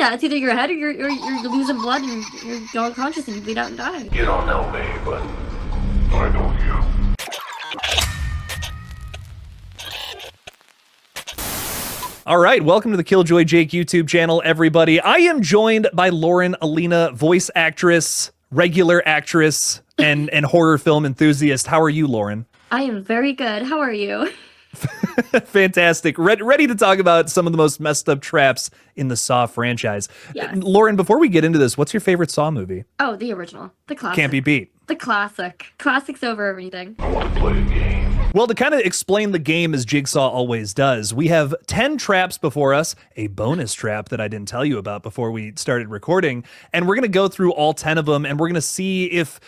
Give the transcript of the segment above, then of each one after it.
that. It's either your head or you're losing blood and you're going conscious and you bleed out and die. You don't know me, but I know you. All right, welcome to the KillJoy Jake YouTube channel, everybody. I am joined by Lauren Alina, voice actress, regular actress, and horror film enthusiast. How are you, Lauren? I am very good. How are you? Fantastic. Ready to talk about some of the most messed up traps in the Saw franchise. Yes. Lauren, before we get into this, what's your favorite Saw movie? Oh, the original. The classic. Can't be beat. The classic. Classics over everything. I want to play a game. Well, to kind of explain the game as Jigsaw always does, we have 10 traps before us, a bonus trap that I didn't tell you about before we started recording, and we're going to go through all 10 of them, and we're going to see if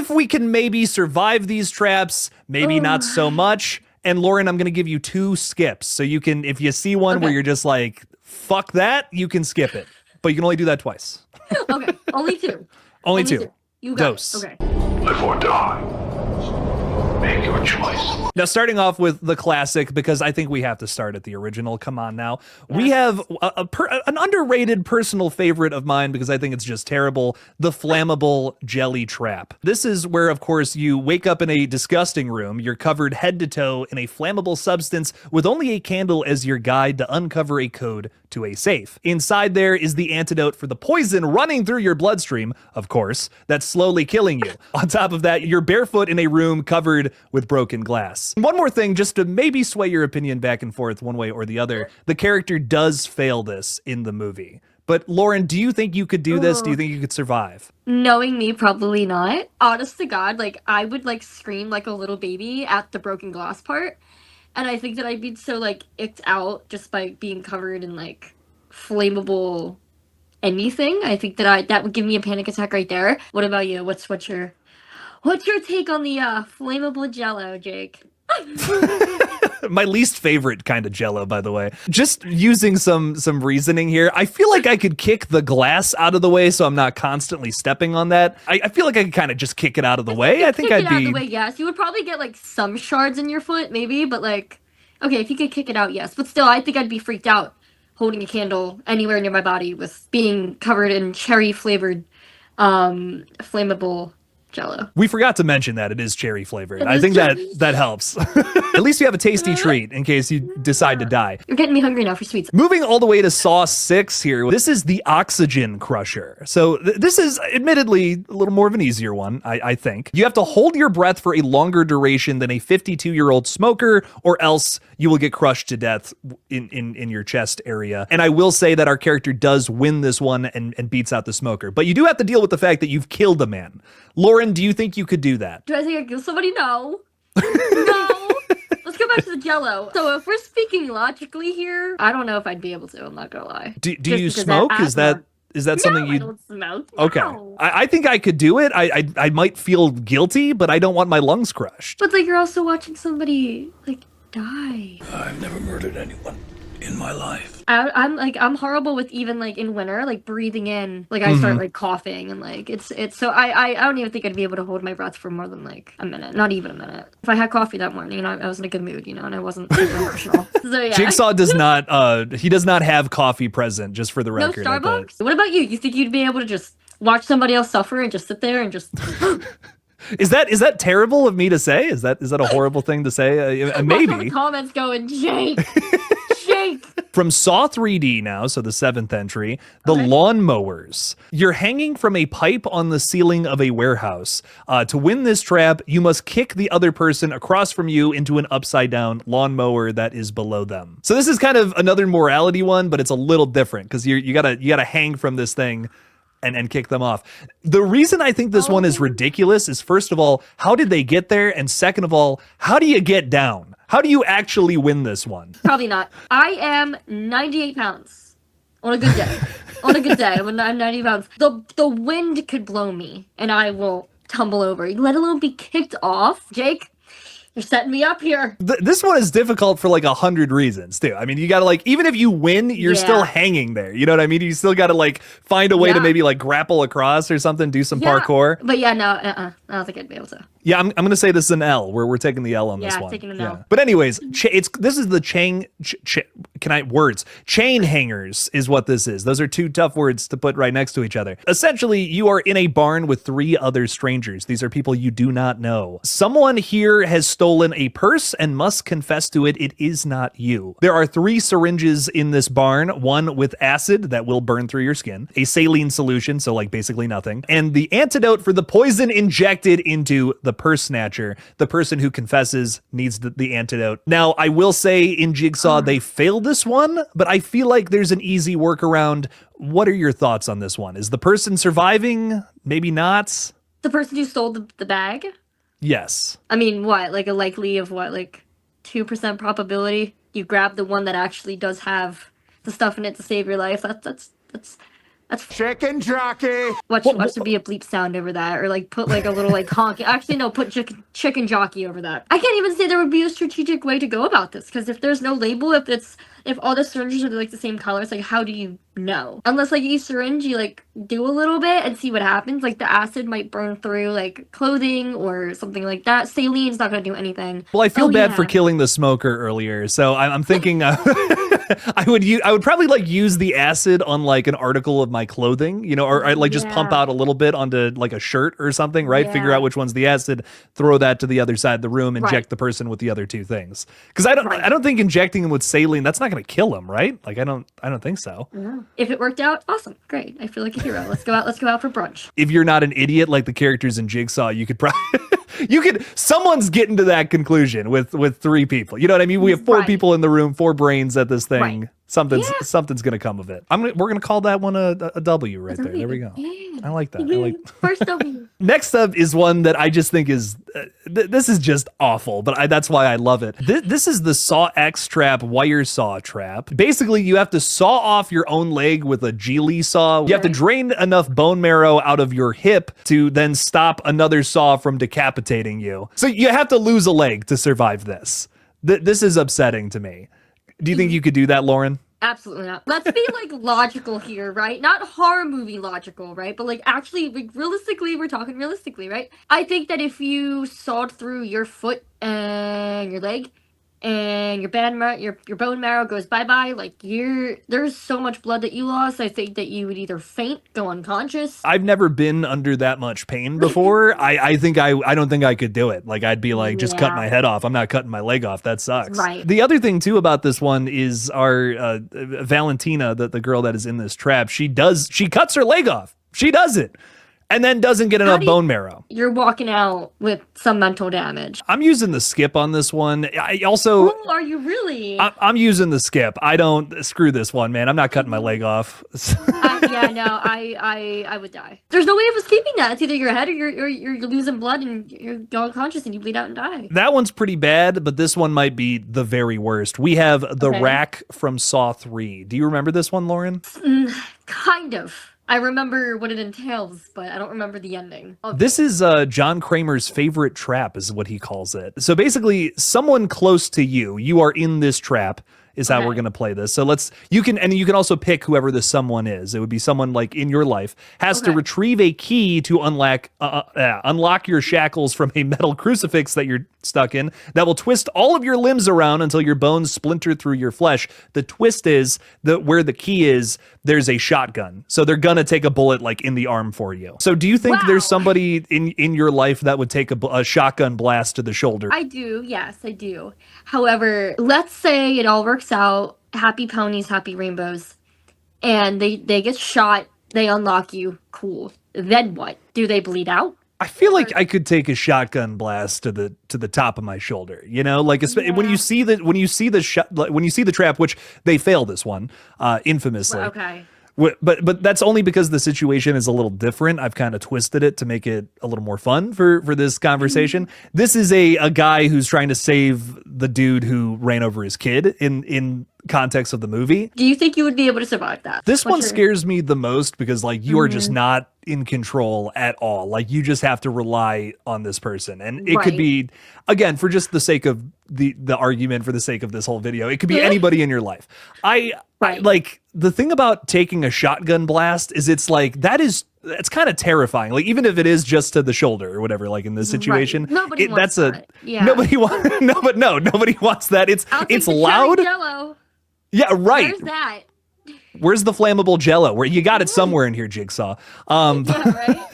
we can maybe survive these traps, maybe not so much. And Lauren, I'm going to give you 2 skips, so you can, if you see one where you're just like, fuck that, you can skip it. But you can only do that twice. Okay, only 2. Only two. You got Dose. it. Okay. Live or die. Make your choice. Now, starting off with the classic, because I think we have to start at the original. Come on now. We have an underrated personal favorite of mine because I think it's just terrible, the flammable jelly trap. This is where, of course, you wake up in a disgusting room. You're covered head to toe in a flammable substance with only a candle as your guide to uncover a code to a safe. Inside there is the antidote for the poison running through your bloodstream, of course, that's slowly killing you. On top of that, you're barefoot in a room covered with broken glass. One more thing, just to maybe sway your opinion back and forth one way or the other, the character does fail this in the movie. But Lauren, do you think you could do this? Do you think you could survive? Knowing me, probably not. Honest to God, like, I would, like, scream like a little baby at the broken glass part. And I think that I'd be so, like, icked out just by being covered in, like, flammable anything. I think that that would give me a panic attack right there. What about you? What's your take on the flammable Jello, Jake? My least favorite kind of Jello, by the way. Just using some reasoning here, I feel like I could kick the glass out of the way so I'm not constantly stepping on that. I feel like I could kind of just kick it out of the way. I think I'd out of the way, yes. You would probably get like some shards in your foot, maybe, but like, okay, if you could kick it out, yes. But still, I think I'd be freaked out holding a candle anywhere near my body with being covered in cherry flavored flammable Jello. We forgot to mention that it is cherry flavored. I think that helps. At least you have a tasty treat in case you decide to die. You're getting me hungry now for sweets. Moving all the way to Saw 6 here. This is the oxygen crusher. So this is admittedly a little more of an easier one, I think. You have to hold your breath for a longer duration than a 52-year-old smoker, or else you will get crushed to death in your chest area. And I will say that our character does win this one and beats out the smoker. But you do have to deal with the fact that you've killed a man. Lauren, do you think you could do that? Do I think I kill somebody? No. No. Let's go back to the Jello. So if we're speaking logically here, I don't know if I'd be able to. I'm not gonna lie. Do you smoke? Is that something you? I don't smoke. Okay. No. I think I could do it. I might feel guilty, but I don't want my lungs crushed. But like you're also watching somebody like die. I've never murdered anyone in my life. I'm horrible with even like in winter, like breathing in, like I start like coughing and like it's so I don't even think I'd be able to hold my breath for more than like a minute, not even a minute. If I had coffee that morning, I was in a good mood, and I wasn't super emotional. So yeah. Jigsaw does not he does not have coffee present, just for the record. No Starbucks? What about you? You think you'd be able to just watch somebody else suffer and just sit there and just Is that terrible of me to say? Is that a horrible thing to say? Maybe. Comments going, Jake. Jake. From Saw 3D now, so the 7th entry, the lawnmowers. You're hanging from a pipe on the ceiling of a warehouse. To win this trap, you must kick the other person across from you into an upside down lawnmower that is below them. So this is kind of another morality one, but it's a little different because you gotta hang from this thing and kick them off. The reason I think this one is ridiculous is, first of all, how did they get there? And second of all, how do you get down? How do you actually win this one? Probably not. I am 98 pounds on a good day. On a good day, I'm 90 pounds. The wind could blow me and I will tumble over, let alone be kicked off. Jake, you're setting me up here. This one is difficult for like 100 reasons too. I mean, you gotta like, even if you win, you're still hanging there. You know what I mean? You still gotta like find a way to maybe like grapple across or something, do some parkour. But yeah, no, I don't think I'd be able to. Yeah, I'm going to say this is an L. We're taking the L on this Yeah, one. taking an L. But anyways, this is the chain hangers is what this is. Those are two tough words to put right next to each other. Essentially, you are in a barn with 3 other strangers. These are people you do not know. Someone here has stolen a purse and must confess to it. It is not you. There are 3 syringes in this barn, one with acid that will burn through your skin, a saline solution, so like basically nothing, and the antidote for the poison injected into the purse snatcher. The person who confesses needs the antidote. Now, I will say in Jigsaw, they failed this one, but I feel like there's an easy workaround. What are your thoughts on this one? Is the person surviving? Maybe not? The person who stole the bag? Yes. I mean, what? Like a likely of what? Like 2% probability? You grab the one that actually does have the stuff in it to save your life. That's Chicken jockey. Watch there be a bleep sound over that, or like put like a little like honk. Actually, no, put chicken jockey over that. I can't even say there would be a strategic way to go about this, because if there's no label, if all the syringes are like the same color, it's like, how do you know? Unless like each syringe you like do a little bit and see what happens. Like the acid might burn through like clothing or something like that. Saline's not gonna do anything. Well, I feel bad for killing the smoker earlier, so I'm thinking I would probably like use the acid on like an article of my clothing, you know, or I'd like just pump out a little bit onto like a shirt or something, right? Yeah. Figure out which one's the acid, throw that to the other side of the room, inject the person with the other 2 things. Because I don't think injecting them with saline, that's not going to kill them, right? Like I don't think so. Yeah. If it worked out, awesome, great. I feel like a hero. Let's go out for brunch. If you're not an idiot like the characters in Jigsaw, you could probably someone's getting to that conclusion with 3 people. You know what I mean? We have 4 people in the room, 4 brains at this thing. Right. Something's gonna come of it. We're gonna call that one a W right there. There we go. Yeah. I like that. First W. Next up is one that I just think is this is just awful, but that's why I love it. This is the Saw X trap, wire saw trap. Basically, you have to saw off your own leg with a Geely saw. You have to drain enough bone marrow out of your hip to then stop another saw from decapitating you. So you have to lose a leg to survive this. This is upsetting to me. Do you think you could do that, Lauren? Absolutely not. Let's be like logical here, right? Not horror movie logical, right? But like actually, like realistically, we're talking realistically, right? I think that if you sawed through your foot and your leg, and your bone marrow goes bye-bye, like there's so much blood that you lost, I think that you would either faint, go unconscious. I've never been under that much pain before. I don't think I could do it. Like I'd be like, just cut my head off. I'm not cutting my leg off. That sucks. Right. The other thing too about this one is our Valentina, the girl that is in this trap, she cuts her leg off. She does it. And then doesn't get enough bone marrow. You're walking out with some mental damage. I'm using the skip on this one. I also... Oh, are you really? I'm using the skip. I don't... Screw this one, man. I'm not cutting my leg off. Yeah, no, I would die. There's no way of escaping that. It's either your head or you're losing blood and you're going unconscious and you bleed out and die. That one's pretty bad, but this one might be the very worst. We have the rack from Saw 3. Do you remember this one, Lauren? Kind of. I remember what it entails, but I don't remember the ending. Okay. This is John Kramer's favorite trap, is what he calls it. So basically, someone close to you are in this trap, is how we're going to play this. So you can also pick whoever the someone is. It would be someone like in your life, has to retrieve a key to unlock your shackles from a metal crucifix that you're stuck in that will twist all of your limbs around until your bones splinter through your flesh. The twist is that where the key is, there's a shotgun. So they're going to take a bullet like in the arm for you. So do you think there's somebody in your life that would take a shotgun blast to the shoulder? I do. Yes, I do. However, let's say it all works out. Happy ponies, happy rainbows. And they get shot. They unlock you. Cool. Then what? Do they bleed out? I feel like I could take a shotgun blast to the top of my shoulder, you know, like when you see the trap, which they fail this one, infamously. Okay. But that's only because the situation is a little different. I've kind of twisted it to make it a little more fun for this conversation. This is a guy who's trying to save the dude who ran over his kid in context of the movie. Do you think you would be able to survive that? This one scares me the most because like you are just not in control at all. Like you just have to rely on this person. And it could be, again, for just the sake of the argument, for the sake of this whole video, it could be anybody in your life. I like the thing about taking a shotgun blast is it's like that is it's kind of terrifying. Like even if it is just to the shoulder or whatever, like in this situation, Right. Nobody wants that's that. Yeah. nobody wants nobody wants that. I'll take It's the loud. cherry Jello. Yeah, right. Where's that? Where's the flammable Jello? Where you got it somewhere in here, Jigsaw. Yeah,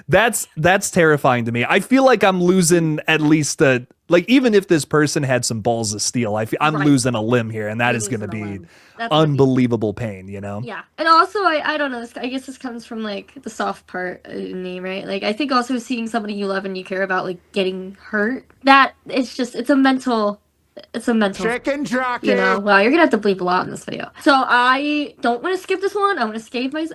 right. That's terrifying to me. I feel like I'm losing at least even if this person had some balls of steel, I'm Right. losing a limb here, and that You're is going to losing a be limb. That's gonna be- unbelievable pain. You know? Yeah, and also I don't know. I guess this comes from like the soft part in me, right? Like I think also seeing somebody you love and you care about like getting hurt. That it's a mental. Chicken jockey. You know, wow, you're gonna have to bleep a lot in this video. So I don't want to skip this one. I want to save my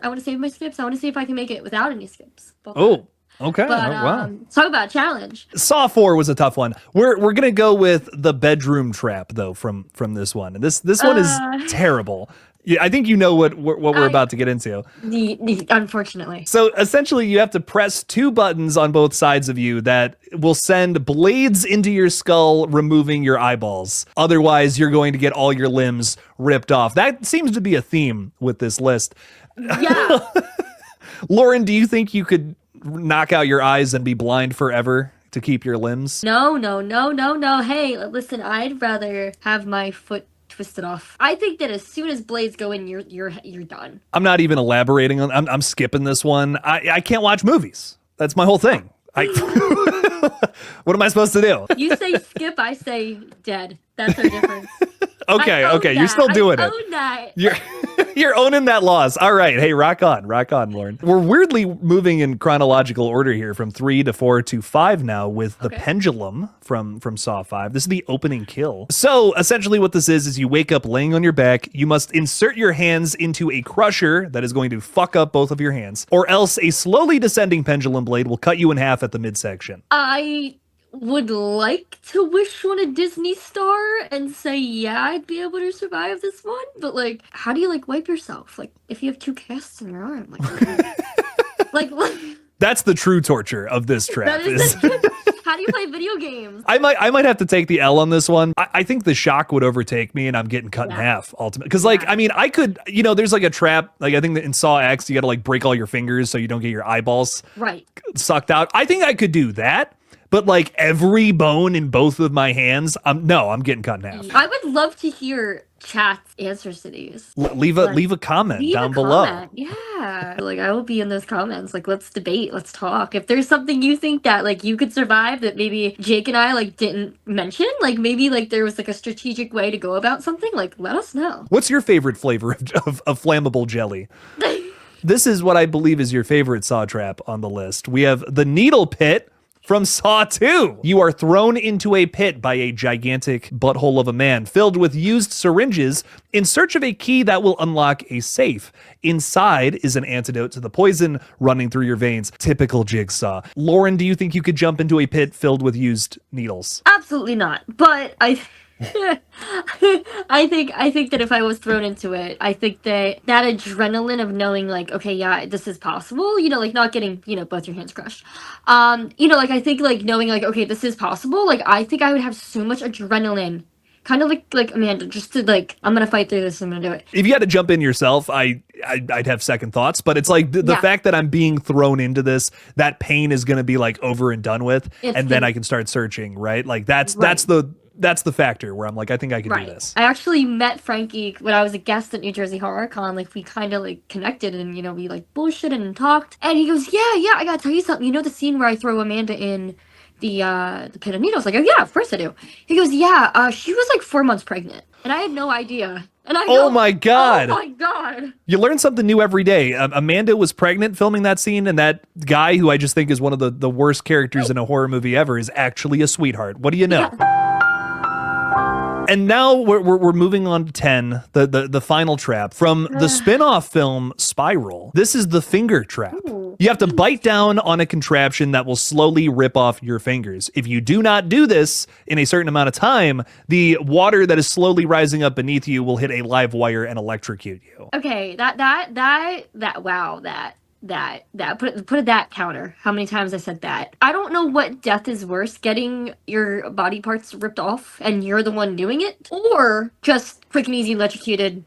skips. I want to see if I can make it without any skips. Both Oh, okay. but Wow. talk about a challenge. Saw 4 was a tough one. We're gonna go with the bedroom trap though from this one. And this one is terrible. Yeah, I think you know what we're about to get into. Unfortunately. So essentially, you have to press 2 buttons on both sides of you that will send blades into your skull, removing your eyeballs. Otherwise, you're going to get all your limbs ripped off. That seems to be a theme with this list. Yeah. Lauren, do you think you could knock out your eyes and be blind forever to keep your limbs? No. Hey, listen, I'd rather have my foot twisted off. I think that as soon as blades go in, you're done. I'm not even elaborating on. I'm skipping this one. I can't watch movies. That's my whole thing. What am I supposed to do? You say skip, I say dead. That's our difference. Okay. You're still doing it. I own that. You're owning that loss. All right. Hey, rock on, Lauren. We're weirdly moving in chronological order here from 3 to 4 to 5 now with the pendulum from Saw 5. This is the opening kill. So essentially what this is you wake up laying on your back. You must insert your hands into a crusher that is going to fuck up both of your hands, or else a slowly descending pendulum blade will cut you in half at the midsection. I would like to wish on a Disney star and say, yeah, I'd be able to survive this one. But, like, how do you, like, wipe yourself? Like, if you have 2 casts in your arm. Like, That's the true torture of this trap. that is how do you play video games? I might have to take the L on this one. I think the shock would overtake me and I'm getting cut in half ultimately. Because I could, there's like a trap, like I think that in Saw X, you got to like break all your fingers so you don't get your eyeballs sucked out. I think I could do that. But like every bone in both of my hands, I'm getting cut in half. I would love to hear chat's answers to these. Leave a comment down below. Yeah, like I will be in those comments. Like let's debate, let's talk. If there's something you think that like you could survive that maybe Jake and I like didn't mention, like maybe like there was like a strategic way to go about something, like let us know. What's your favorite flavor of flammable jelly? This is what I believe is your favorite Saw trap on the list. We have the needle pit from Saw 2. You are thrown into a pit by a gigantic butthole of a man filled with used syringes in search of a key that will unlock a safe. Inside is an antidote to the poison running through your veins. Typical Jigsaw. Lauren, do you think you could jump into a pit filled with used needles? Absolutely not. But I think that if I was thrown into it, I think that adrenaline of knowing like, okay, yeah, this is possible, like not getting, both your hands crushed. Like I think like knowing like, okay, this is possible, like I think I would have so much adrenaline. Kind of like Amanda, just to like, I'm gonna fight through this, I'm gonna do it. If you had to jump in yourself, I'd have second thoughts, but it's like the fact that I'm being thrown into this, that pain is gonna be like over and done with, and then I can start searching, right? Like that's the factor where I'm like, I think I can do this. I actually met Frankie when I was a guest at New Jersey Horror Con. Like we kind of like connected and we like bullshitted and talked. And he goes, yeah, I gotta tell you something. You know the scene where I throw Amanda in the pit of needles? Like, oh yeah, of course I do. He goes, yeah, she was like 4 months pregnant, and I had no idea. And I oh my god! Oh my god! You learn something new every day. Amanda was pregnant filming that scene, and that guy, who I just think is one of the worst characters in a horror movie ever, is actually a sweetheart. What do you know? Yeah. And now we're moving on to 10, the final trap from the spin-off film Spiral. This is the finger trap. Ooh. You have to bite down on a contraption that will slowly rip off your fingers. If you do not do this in a certain amount of time, the water that is slowly rising up beneath you will hit a live wire and electrocute you. Okay, put a that counter. How many times I said that? I don't know what death is worse, getting your body parts ripped off and you're the one doing it, or just quick and easy electrocuted,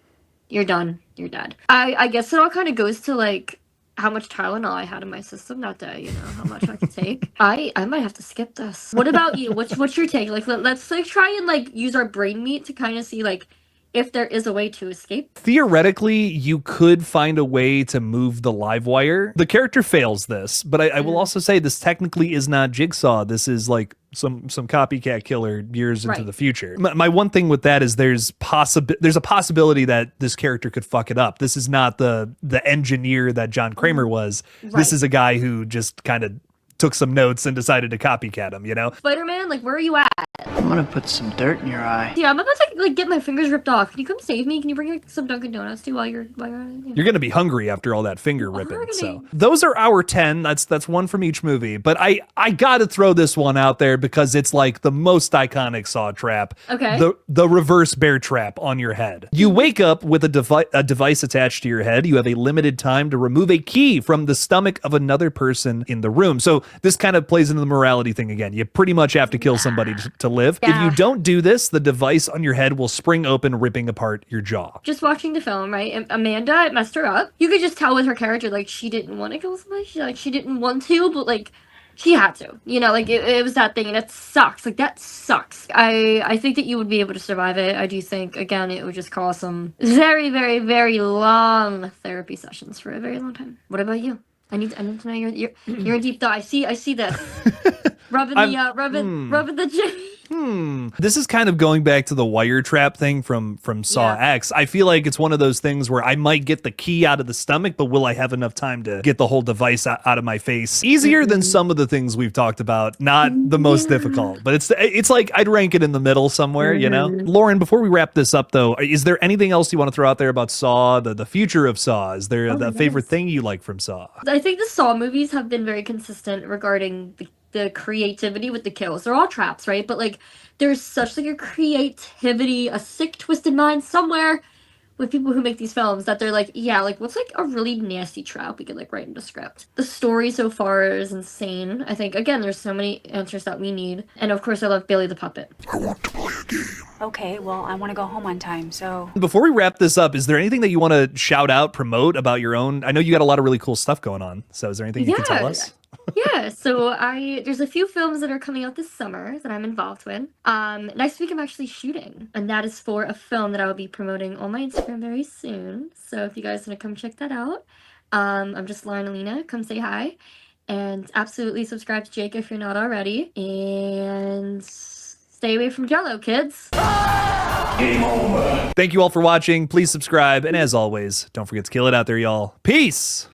you're done, you're dead. I guess it all kind of goes to like how much Tylenol I had in my system that day, you know, how much I could take. I might have to skip this. What about you? What's your take? Like let's like try and like use our brain meat to kind of see like if there is a way to escape. Theoretically, you could find a way to move the live wire. The character fails this, but I will also say this technically is not Jigsaw. This is like some copycat killer years into the future. My one thing with that is there's a possibility that this character could fuck it up. This is not the engineer that John Kramer was. This is a guy who just kind of took some notes and decided to copycat him, you know? Spider-Man, like, where are you at? I'm gonna put some dirt in your eye. Yeah, I'm about to like get my fingers ripped off. Can you come save me? Can you bring like some Dunkin' Donuts too while you're You're gonna be hungry after all that finger ripping. So those are our 10. That's one from each movie. But I gotta throw this one out there because it's like the most iconic Saw trap. Okay. The reverse bear trap on your head. You wake up with a device attached to your head. You have a limited time to remove a key from the stomach of another person in the room. So this kind of plays into the morality thing again. You pretty much have to kill somebody to live. If you don't do this, the device on your head will spring open, ripping apart your jaw. Just watching the film, right? Amanda, it messed her up. You could just tell with her character, like, she didn't want to kill somebody. She didn't want to, but, like, she had to. You know, like, it was that thing, and it sucks. Like, that sucks. I think that you would be able to survive it. I do think, again, it would just cause some very, very, very long therapy sessions for a very long time. What about you? I need to know you're in deep thought. I see this. rubbing the chin. This is kind of going back to the wire trap thing from Saw X. I feel like it's one of those things where I might get the key out of the stomach, but will I have enough time to get the whole device out of my face? Easier than some of the things we've talked about. Not the most difficult, but it's like I'd rank it in the middle somewhere, you know? Lauren, before we wrap this up though, is there anything else you want to throw out there about Saw, the future of Saw? Is there a favorite thing you like from Saw? I think the Saw movies have been very consistent regarding the creativity with the kills. They're all traps, right? But like there's such like a creativity, a sick twisted mind somewhere with people who make these films that they're like, yeah, like what's like a really nasty trap we could like write into script. The story so far is insane. I think again there's so many answers that we need. And of course I love Billy the Puppet. I want to play a game. Okay, well, I want to go home on time, so... Before we wrap this up, is there anything that you want to shout out, promote about your own? I know you got a lot of really cool stuff going on, so is there anything you can tell us? Yeah, so there's a few films that are coming out this summer that I'm involved with. Next week I'm actually shooting, and that is for a film that I will be promoting on my Instagram very soon. So if you guys want to come check that out, I'm just Lauren Alina. Come say hi, and absolutely subscribe to Jake if you're not already, and stay away from Jello, kids. Game over. Thank you all for watching. Please subscribe, and as always, don't forget to kill it out there, y'all. Peace!